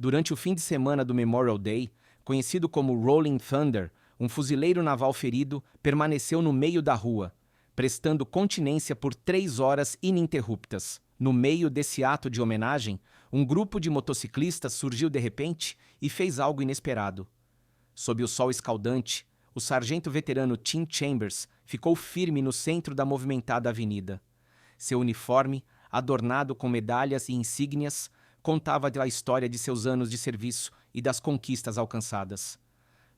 Durante o fim de semana do Memorial Day, conhecido como Rolling Thunder, um fuzileiro naval ferido permaneceu no meio da rua, prestando continência por 3 horas ininterruptas. No meio desse ato de homenagem, um grupo de motociclistas surgiu de repente e fez algo inesperado. Sob o sol escaldante, o sargento veterano Tim Chambers ficou firme no centro da movimentada avenida. Seu uniforme, adornado com medalhas e insígnias, contava da história de seus anos de serviço e das conquistas alcançadas.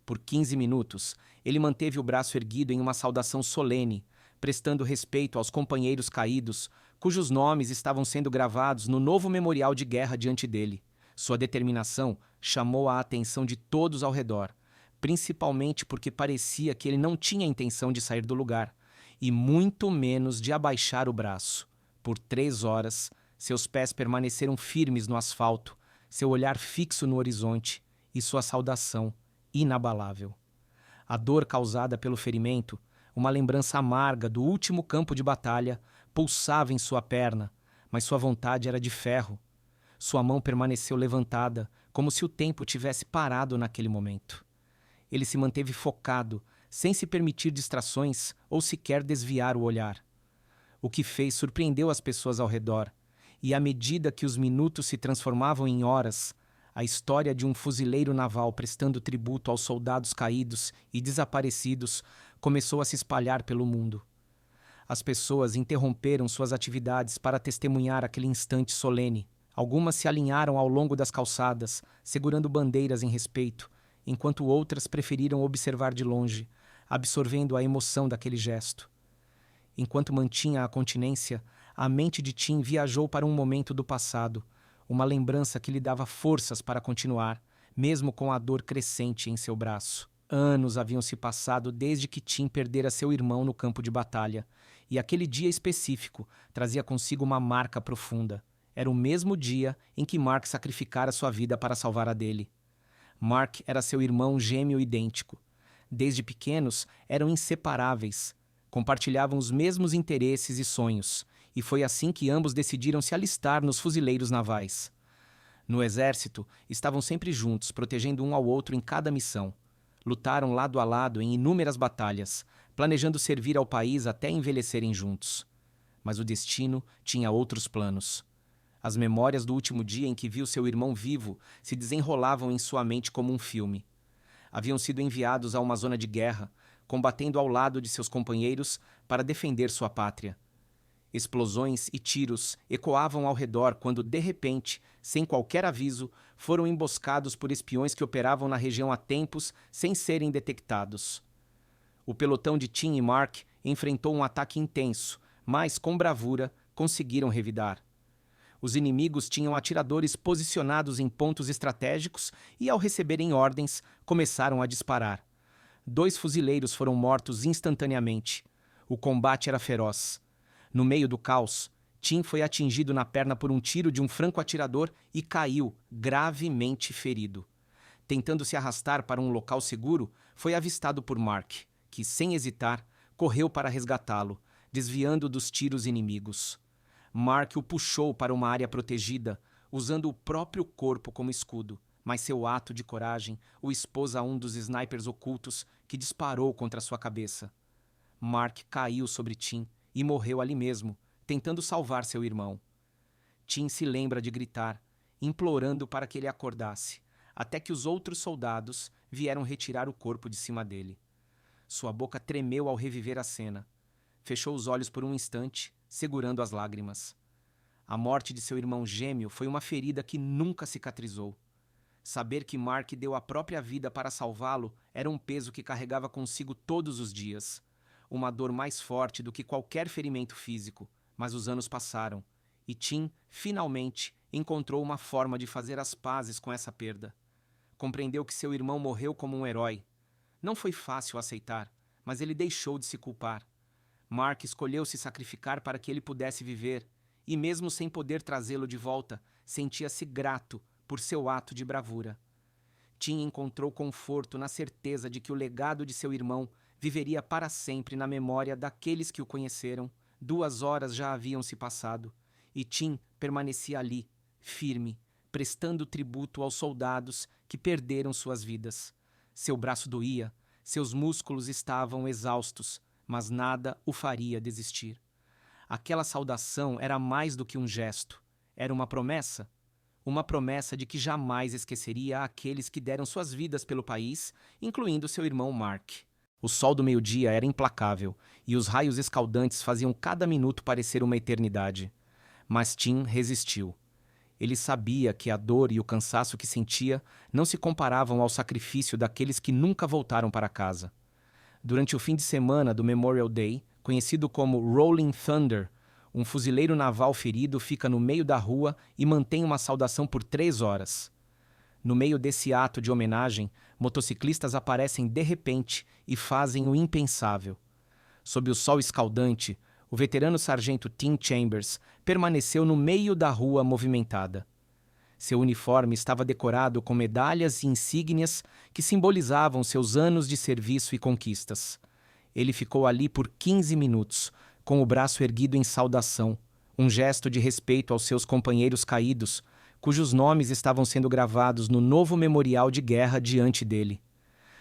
Por 15 minutos, ele manteve o braço erguido em uma saudação solene, prestando respeito aos companheiros caídos, cujos nomes estavam sendo gravados no novo memorial de guerra diante dele. Sua determinação chamou a atenção de todos ao redor, principalmente porque parecia que ele não tinha intenção de sair do lugar, e muito menos de abaixar o braço. Por 3 horas, seus pés permaneceram firmes no asfalto, seu olhar fixo no horizonte e sua saudação inabalável. A dor causada pelo ferimento, uma lembrança amarga do último campo de batalha, pulsava em sua perna, mas sua vontade era de ferro. Sua mão permaneceu levantada, como se o tempo tivesse parado naquele momento. Ele se manteve focado, sem se permitir distrações ou sequer desviar o olhar. O que fez surpreendeu as pessoas ao redor, e à medida que os minutos se transformavam em horas, a história de um fuzileiro naval prestando tributo aos soldados caídos e desaparecidos começou a se espalhar pelo mundo. As pessoas interromperam suas atividades para testemunhar aquele instante solene. Algumas se alinharam ao longo das calçadas, segurando bandeiras em respeito, enquanto outras preferiram observar de longe, absorvendo a emoção daquele gesto. Enquanto mantinha a continência, a mente de Tim viajou para um momento do passado, uma lembrança que lhe dava forças para continuar, mesmo com a dor crescente em seu braço. Anos haviam se passado desde que Tim perdera seu irmão no campo de batalha, e aquele dia específico trazia consigo uma marca profunda. Era o mesmo dia em que Mark sacrificara sua vida para salvar a dele. Mark era seu irmão gêmeo idêntico. Desde pequenos, eram inseparáveis. Compartilhavam os mesmos interesses e sonhos, e foi assim que ambos decidiram se alistar nos fuzileiros navais. No exército, estavam sempre juntos, protegendo um ao outro em cada missão. Lutaram lado a lado em inúmeras batalhas, planejando servir ao país até envelhecerem juntos. Mas o destino tinha outros planos. As memórias do último dia em que viu seu irmão vivo se desenrolavam em sua mente como um filme. Haviam sido enviados a uma zona de guerra, combatendo ao lado de seus companheiros para defender sua pátria. Explosões e tiros ecoavam ao redor quando, de repente, sem qualquer aviso, foram emboscados por espiões que operavam na região há tempos sem serem detectados. O pelotão de Tim e Mark enfrentou um ataque intenso, mas, com bravura, conseguiram revidar. Os inimigos tinham atiradores posicionados em pontos estratégicos e, ao receberem ordens, começaram a disparar. 2 fuzileiros foram mortos instantaneamente. O combate era feroz. No meio do caos, Tim foi atingido na perna por um tiro de um franco-atirador e caiu, gravemente ferido. Tentando se arrastar para um local seguro, foi avistado por Mark, que, sem hesitar, correu para resgatá-lo, desviando dos tiros inimigos. Mark o puxou para uma área protegida, usando o próprio corpo como escudo, mas seu ato de coragem o expôs a um dos snipers ocultos que disparou contra sua cabeça. Mark caiu sobre Tim e morreu ali mesmo, tentando salvar seu irmão. Tim se lembra de gritar, implorando para que ele acordasse, até que os outros soldados vieram retirar o corpo de cima dele. Sua boca tremeu ao reviver a cena. Fechou os olhos por um instante, segurando as lágrimas. A morte de seu irmão gêmeo foi uma ferida que nunca cicatrizou. Saber que Mark deu a própria vida para salvá-lo era um peso que carregava consigo todos os dias. Uma dor mais forte do que qualquer ferimento físico, mas os anos passaram, e Tim, finalmente, encontrou uma forma de fazer as pazes com essa perda. Compreendeu que seu irmão morreu como um herói. Não foi fácil aceitar, mas ele deixou de se culpar. Mark escolheu se sacrificar para que ele pudesse viver, e mesmo sem poder trazê-lo de volta, sentia-se grato por seu ato de bravura. Tim encontrou conforto na certeza de que o legado de seu irmão viveria para sempre na memória daqueles que o conheceram. 2 horas já haviam se passado, e Tim permanecia ali, firme, prestando tributo aos soldados que perderam suas vidas. Seu braço doía, seus músculos estavam exaustos, mas nada o faria desistir. Aquela saudação era mais do que um gesto, era uma promessa de que jamais esqueceria aqueles que deram suas vidas pelo país, incluindo seu irmão Mark. O sol do meio-dia era implacável, e os raios escaldantes faziam cada minuto parecer uma eternidade. Mas Tim resistiu. Ele sabia que a dor e o cansaço que sentia não se comparavam ao sacrifício daqueles que nunca voltaram para casa. Durante o fim de semana do Memorial Day, conhecido como Rolling Thunder, um fuzileiro naval ferido fica no meio da rua e mantém uma saudação por 3 horas. No meio desse ato de homenagem, motociclistas aparecem de repente e fazem o impensável. Sob o sol escaldante, o veterano sargento Tim Chambers permaneceu no meio da rua movimentada. Seu uniforme estava decorado com medalhas e insígnias que simbolizavam seus anos de serviço e conquistas. Ele ficou ali por 15 minutos, com o braço erguido em saudação, um gesto de respeito aos seus companheiros caídos, cujos nomes estavam sendo gravados no novo memorial de guerra diante dele.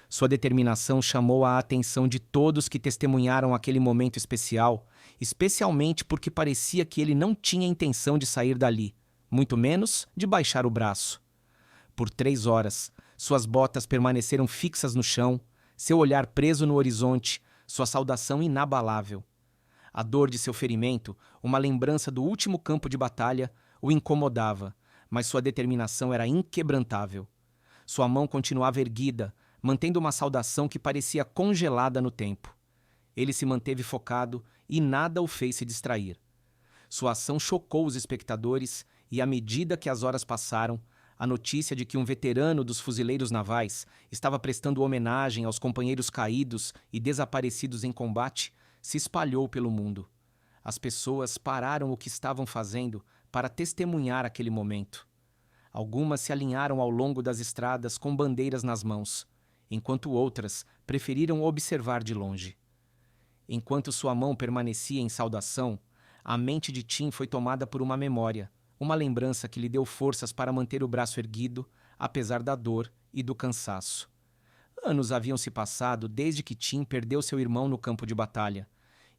Sua determinação chamou a atenção de todos que testemunharam aquele momento especial, especialmente porque parecia que ele não tinha intenção de sair dali, muito menos de baixar o braço. Por 3 horas, suas botas permaneceram fixas no chão, seu olhar preso no horizonte, sua saudação inabalável. A dor de seu ferimento, uma lembrança do último campo de batalha, o incomodava, mas sua determinação era inquebrantável. Sua mão continuava erguida, mantendo uma saudação que parecia congelada no tempo. Ele se manteve focado e nada o fez se distrair. Sua ação chocou os espectadores e, à medida que as horas passaram, a notícia de que um veterano dos fuzileiros navais estava prestando homenagem aos companheiros caídos e desaparecidos em combate se espalhou pelo mundo. As pessoas pararam o que estavam fazendo para testemunhar aquele momento. Algumas se alinharam ao longo das estradas com bandeiras nas mãos, enquanto outras preferiram observar de longe. Enquanto sua mão permanecia em saudação, a mente de Tim foi tomada por uma memória, uma lembrança que lhe deu forças para manter o braço erguido, apesar da dor e do cansaço. Anos haviam se passado desde que Tim perdeu seu irmão no campo de batalha,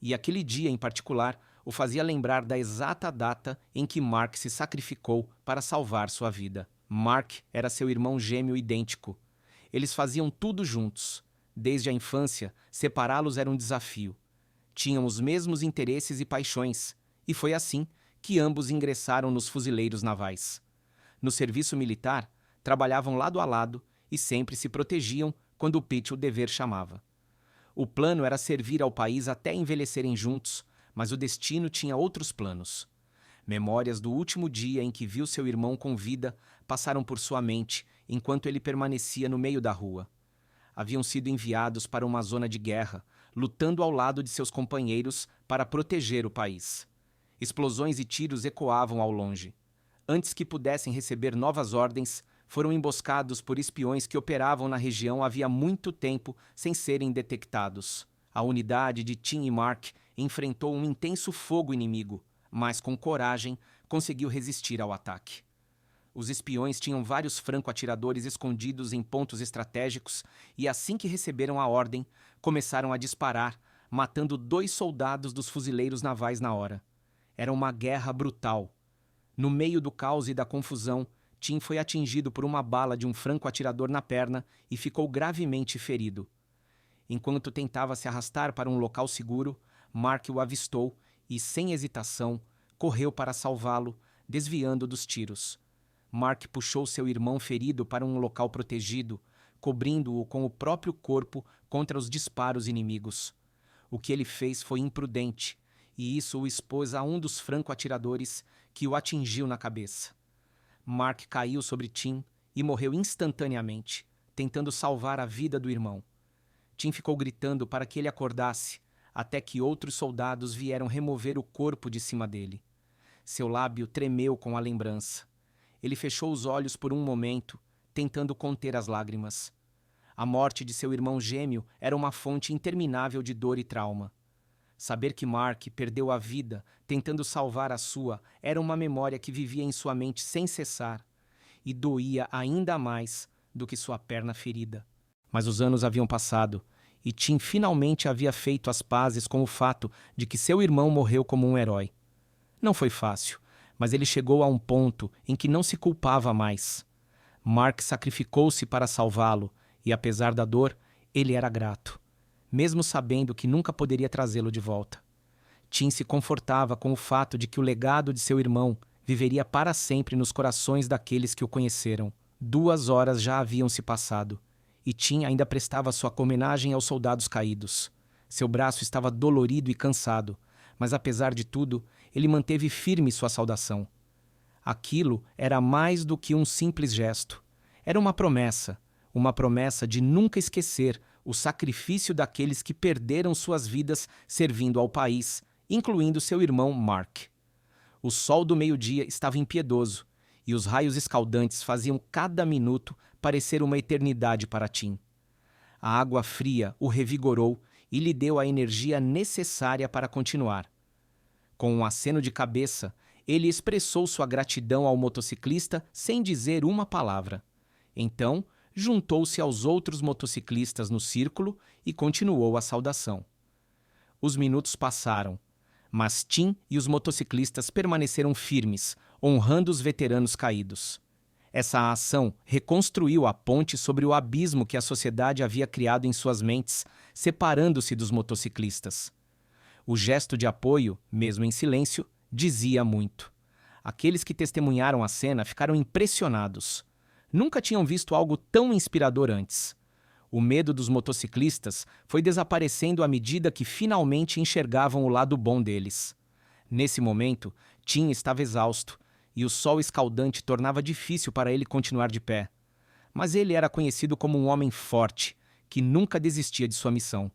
e aquele dia em particular o fazia lembrar da exata data em que Mark se sacrificou para salvar sua vida. Mark era seu irmão gêmeo idêntico. Eles faziam tudo juntos. Desde a infância, separá-los era um desafio. Tinham os mesmos interesses e paixões, e foi assim que ambos ingressaram nos fuzileiros navais. No serviço militar, trabalhavam lado a lado e sempre se protegiam quando o pitch o dever chamava. O plano era servir ao país até envelhecerem juntos, mas o destino tinha outros planos. Memórias do último dia em que viu seu irmão com vida passaram por sua mente enquanto ele permanecia no meio da rua. Haviam sido enviados para uma zona de guerra, lutando ao lado de seus companheiros para proteger o país. Explosões e tiros ecoavam ao longe. Antes que pudessem receber novas ordens, foram emboscados por espiões que operavam na região havia muito tempo sem serem detectados. A unidade de Tim e Mark enfrentou um intenso fogo inimigo, mas com coragem conseguiu resistir ao ataque. Os espiões tinham vários franco-atiradores escondidos em pontos estratégicos e, assim que receberam a ordem, começaram a disparar, matando 2 soldados dos fuzileiros navais na hora. Era uma guerra brutal. No meio do caos e da confusão, Tim foi atingido por uma bala de um franco-atirador na perna e ficou gravemente ferido. Enquanto tentava se arrastar para um local seguro, Mark o avistou e, sem hesitação, correu para salvá-lo, desviando dos tiros. Mark puxou seu irmão ferido para um local protegido, cobrindo-o com o próprio corpo contra os disparos inimigos. O que ele fez foi imprudente, e isso o expôs a um dos franco-atiradores que o atingiu na cabeça. Mark caiu sobre Tim e morreu instantaneamente, tentando salvar a vida do irmão. Tim ficou gritando para que ele acordasse, até que outros soldados vieram remover o corpo de cima dele. Seu lábio tremeu com a lembrança. Ele fechou os olhos por um momento, tentando conter as lágrimas. A morte de seu irmão gêmeo era uma fonte interminável de dor e trauma. Saber que Mark perdeu a vida tentando salvar a sua era uma memória que vivia em sua mente sem cessar. e doía ainda mais do que sua perna ferida. Mas os anos haviam passado e Tim finalmente havia feito as pazes com o fato de que seu irmão morreu como um herói. Não foi fácil, mas ele chegou a um ponto em que não se culpava mais. Mark sacrificou-se para salvá-lo e, apesar da dor, ele era grato, mesmo sabendo que nunca poderia trazê-lo de volta. Tim se confortava com o fato de que o legado de seu irmão viveria para sempre nos corações daqueles que o conheceram. 2 horas já haviam se passado, e Tim ainda prestava sua homenagem aos soldados caídos. Seu braço estava dolorido e cansado, mas apesar de tudo, ele manteve firme sua saudação. Aquilo era mais do que um simples gesto. Era uma promessa de nunca esquecer o sacrifício daqueles que perderam suas vidas servindo ao país, incluindo seu irmão Mark. O sol do meio-dia estava impiedoso, e os raios escaldantes faziam cada minuto parecer uma eternidade para Tim. A água fria o revigorou e lhe deu a energia necessária para continuar. Com um aceno de cabeça, ele expressou sua gratidão ao motociclista sem dizer uma palavra. Então, juntou-se aos outros motociclistas no círculo e continuou a saudação. Os minutos passaram, mas Tim e os motociclistas permaneceram firmes, honrando os veteranos caídos. Essa ação reconstruiu a ponte sobre o abismo que a sociedade havia criado em suas mentes, separando-se dos motociclistas. O gesto de apoio, mesmo em silêncio, dizia muito. Aqueles que testemunharam a cena ficaram impressionados. Nunca tinham visto algo tão inspirador antes. O medo dos motociclistas foi desaparecendo à medida que finalmente enxergavam o lado bom deles. Nesse momento, Tim estava exausto, e o sol escaldante tornava difícil para ele continuar de pé. Mas ele era conhecido como um homem forte, que nunca desistia de sua missão.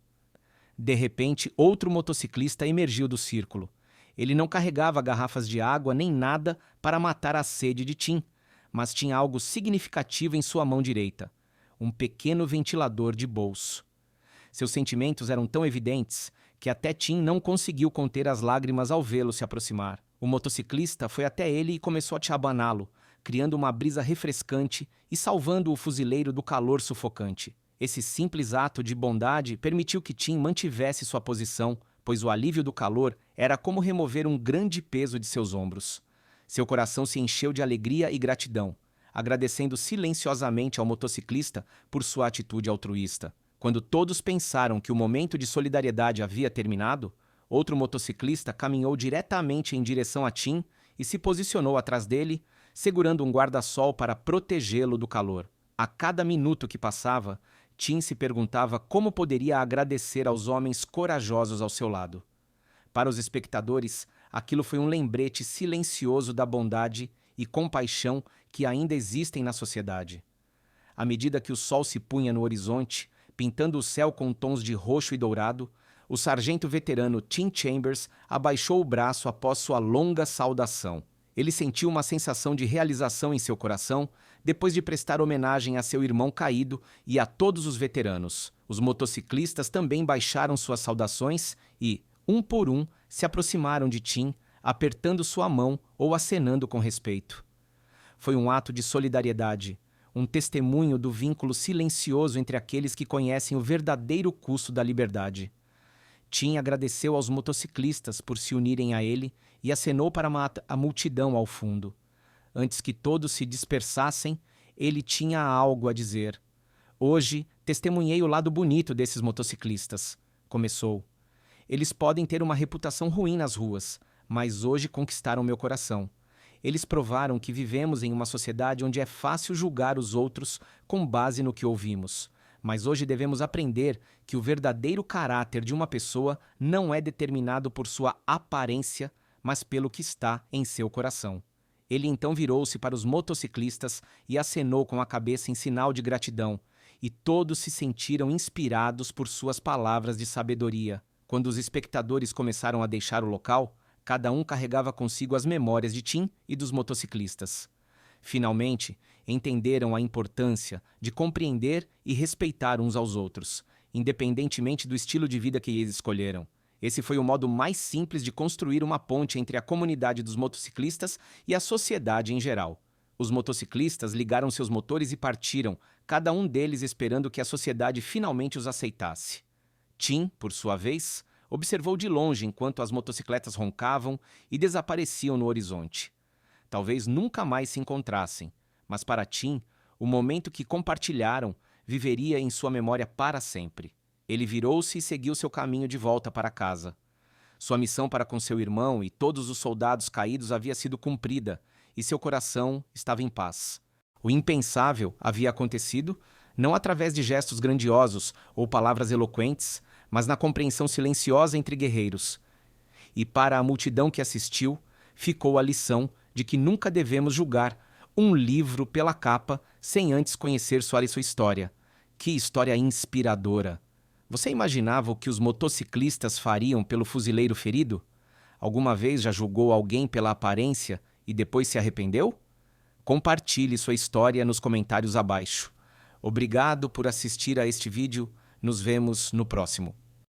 De repente, outro motociclista emergiu do círculo. Ele não carregava garrafas de água nem nada para matar a sede de Tim, mas tinha algo significativo em sua mão direita: um pequeno ventilador de bolso. Seus sentimentos eram tão evidentes que até Tim não conseguiu conter as lágrimas ao vê-lo se aproximar. O motociclista foi até ele e começou a abaná-lo, criando uma brisa refrescante e salvando o fuzileiro do calor sufocante. Esse simples ato de bondade permitiu que Tim mantivesse sua posição, pois o alívio do calor era como remover um grande peso de seus ombros. Seu coração se encheu de alegria e gratidão, agradecendo silenciosamente ao motociclista por sua atitude altruísta. Quando todos pensaram que o momento de solidariedade havia terminado, outro motociclista caminhou diretamente em direção a Tim e se posicionou atrás dele, segurando um guarda-sol para protegê-lo do calor. A cada minuto que passava, Tim se perguntava como poderia agradecer aos homens corajosos ao seu lado. Para os espectadores, aquilo foi um lembrete silencioso da bondade e compaixão que ainda existem na sociedade. À medida que o sol se punha no horizonte, pintando o céu com tons de roxo e dourado, o sargento veterano Tim Chambers abaixou o braço após sua longa saudação. Ele sentiu uma sensação de realização em seu coração depois de prestar homenagem a seu irmão caído e a todos os veteranos. Os motociclistas também baixaram suas saudações e, um por um, se aproximaram de Tim, apertando sua mão ou acenando com respeito. Foi um ato de solidariedade, um testemunho do vínculo silencioso entre aqueles que conhecem o verdadeiro custo da liberdade. Tim agradeceu aos motociclistas por se unirem a ele e acenou para a multidão ao fundo. Antes que todos se dispersassem, ele tinha algo a dizer. Hoje, testemunhei o lado bonito desses motociclistas, começou. Eles podem ter uma reputação ruim nas ruas, mas hoje conquistaram meu coração. Eles provaram que vivemos em uma sociedade onde é fácil julgar os outros com base no que ouvimos. Mas hoje devemos aprender que o verdadeiro caráter de uma pessoa não é determinado por sua aparência, mas pelo que está em seu coração. Ele então virou-se para os motociclistas e acenou com a cabeça em sinal de gratidão, e todos se sentiram inspirados por suas palavras de sabedoria. Quando os espectadores começaram a deixar o local, cada um carregava consigo as memórias de Tim e dos motociclistas. Finalmente, entenderam a importância de compreender e respeitar uns aos outros, independentemente do estilo de vida que eles escolheram. Esse foi o modo mais simples de construir uma ponte entre a comunidade dos motociclistas e a sociedade em geral. Os motociclistas ligaram seus motores e partiram, cada um deles esperando que a sociedade finalmente os aceitasse. Tim, por sua vez, observou de longe enquanto as motocicletas roncavam e desapareciam no horizonte. Talvez nunca mais se encontrassem, mas para Tim, o momento que compartilharam viveria em sua memória para sempre. Ele virou-se e seguiu seu caminho de volta para casa. Sua missão para com seu irmão e todos os soldados caídos havia sido cumprida, e seu coração estava em paz. O impensável havia acontecido, não através de gestos grandiosos ou palavras eloquentes, mas na compreensão silenciosa entre guerreiros. E para a multidão que assistiu, ficou a lição de que nunca devemos julgar um livro pela capa sem antes conhecer sua história. Que história inspiradora! Você imaginava o que os motociclistas fariam pelo fuzileiro ferido? Alguma vez já julgou alguém pela aparência e depois se arrependeu? Compartilhe sua história nos comentários abaixo. Obrigado por assistir a este vídeo. Nos vemos no próximo.